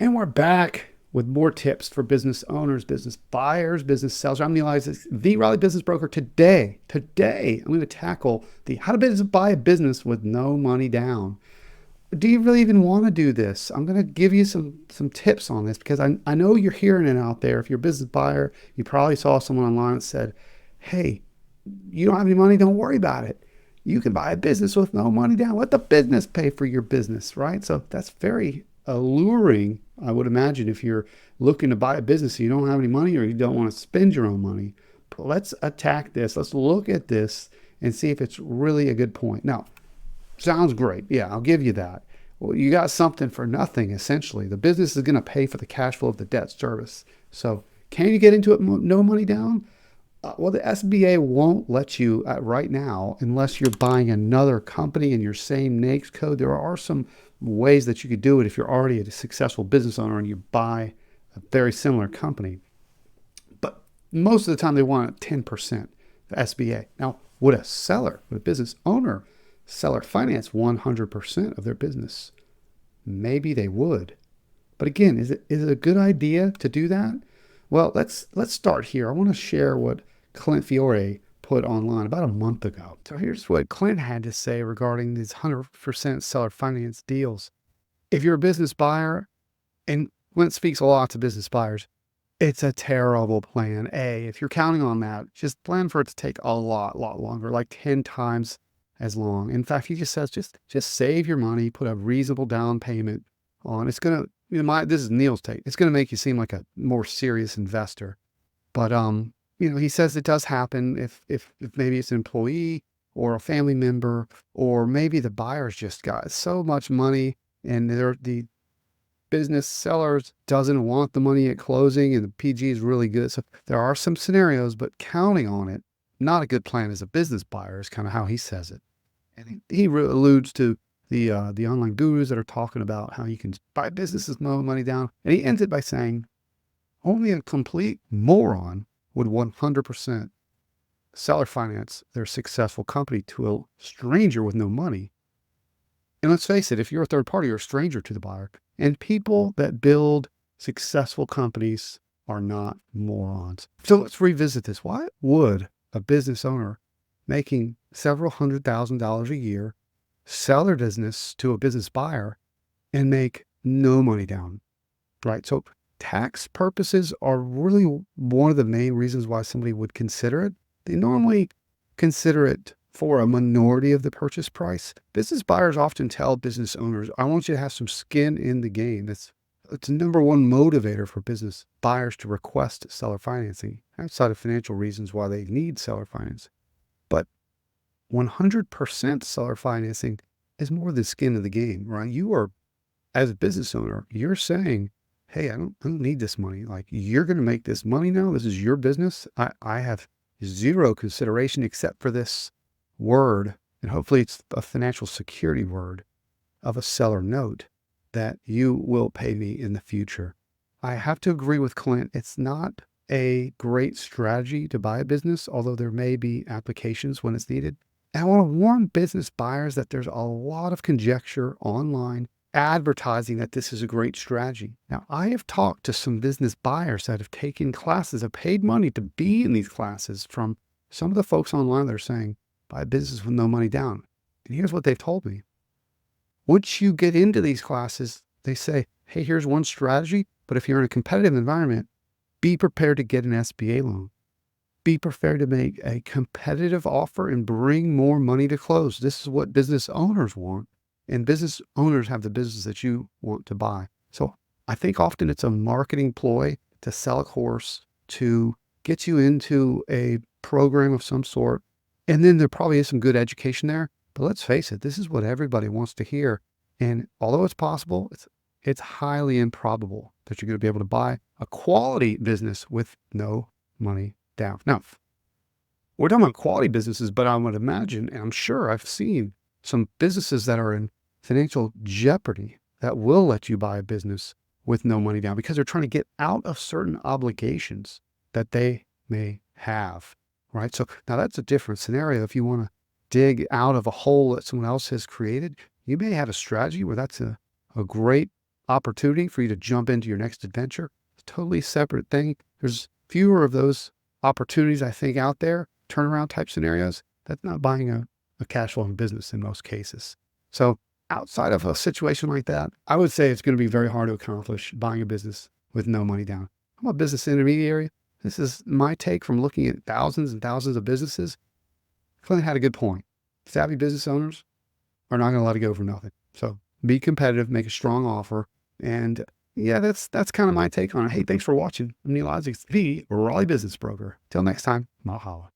And we're back with more tips for business owners, business buyers, business sellers. I'm Neal Isaacs, the Raleigh Business Broker. Today, I'm going to tackle the how to buy a business with no money down. Do you really even want to do this? I'm going to give you some tips on this because I know you're hearing it out there. If you're a business buyer, you probably saw someone online that said, hey, you don't have any money, don't worry about it. You can buy a business with no money down. Let the business pay for your business, right? So that's very alluring, I would imagine, if you're looking to buy a business and you don't have any money or you don't want to spend your own money. But let's attack this. Let's look at this and see if it's really a good point. Now, sounds great. Yeah, I'll give you that. Well, you got something for nothing, essentially. The business is going to pay for the cash flow of the debt service. So can you get into it no money down? Well, the SBA won't let you right now unless you're buying another company in your same NAICS code. There are some ways that you could do it if you're already a successful business owner and you buy a very similar company. But most of the time they want 10%, the SBA. Now, would a business owner, seller finance 100% of their business? Maybe they would. But again, is it a good idea to do that? Well, let's start here. I want to share what Clint Fiore put online about a month ago. So here's what Clint had to say regarding these 100% seller finance deals. If you're a business buyer, and Clint speaks a lot to business buyers, it's a terrible plan. If you're counting on that, just plan for it to take a lot longer, like 10 times as long. In fact, he just says, just save your money, put a reasonable down payment on. It's going to, this is Neal's take. It's going to make you seem like a more serious investor. But, he says it does happen if maybe it's an employee or a family member, or maybe the buyer's just got so much money and the business sellers doesn't want the money at closing and the PG is really good. So there are some scenarios, but counting on it, not a good plan as a business buyer is kind of how he says it. And he alludes to the online gurus that are talking about how you can buy businesses, no money down. And he ends it by saying, only a complete moron would 100% seller finance their successful company to a stranger with no money. And let's face it, if you're a third party, you're a stranger to the buyer. And people that build successful companies are not morons. So let's revisit this. Why would a business owner making several $100,000 a year sell their business to a business buyer and make no money down, right? So tax purposes are really one of the main reasons why somebody would consider it. They normally consider it for a minority of the purchase price. Business buyers often tell business owners, I want you to have some skin in the game. It's the number one motivator for business buyers to request seller financing, outside of financial reasons why they need seller finance. But 100% seller financing is more than skin in the game, right? You are, as a business owner, you're saying, hey, I don't need this money. Like, you're going to make this money now. This is your business. I have zero consideration except for this word, and hopefully it's a financial security word of a seller note that you will pay me in the future. I have to agree with Clint. It's not a great strategy to buy a business, although there may be applications when it's needed. And I want to warn business buyers that there's a lot of conjecture online advertising that this is a great strategy. Now, I have talked to some business buyers that have taken classes, have paid money to be in these classes from some of the folks online that are saying, buy a business with no money down. And here's what they've told me. Once you get into these classes, they say, hey, here's one strategy, but if you're in a competitive environment, be prepared to get an SBA loan. Be prepared to make a competitive offer and bring more money to close. This is what business owners want. And business owners have the business that you want to buy. So I think often it's a marketing ploy to sell a course, to get you into a program of some sort. And then there probably is some good education there. But let's face it, this is what everybody wants to hear. And although it's possible, it's highly improbable that you're going to be able to buy a quality business with no money down. Now, we're talking about quality businesses, but I would imagine, and I'm sure I've seen some businesses that are in financial jeopardy that will let you buy a business with no money down because they're trying to get out of certain obligations that they may have, right? So now that's a different scenario. If you want to dig out of a hole that someone else has created, you may have a strategy where that's a great opportunity for you to jump into your next adventure. It's a totally separate thing. There's fewer of those opportunities, I think, out there, turnaround type scenarios. That's not buying a cash flowing business in most cases. So outside of a situation like that, I would say it's going to be very hard to accomplish buying a business with no money down. I'm a business intermediary. This is my take from looking at thousands and thousands of businesses. Clint had a good point. Savvy business owners are not going to let it go for nothing. So be competitive, make a strong offer. And yeah, that's kind of my take on it. Hey, thanks for watching. I'm Neal Isaacs, the Raleigh Business Broker. Till next time, mahalo.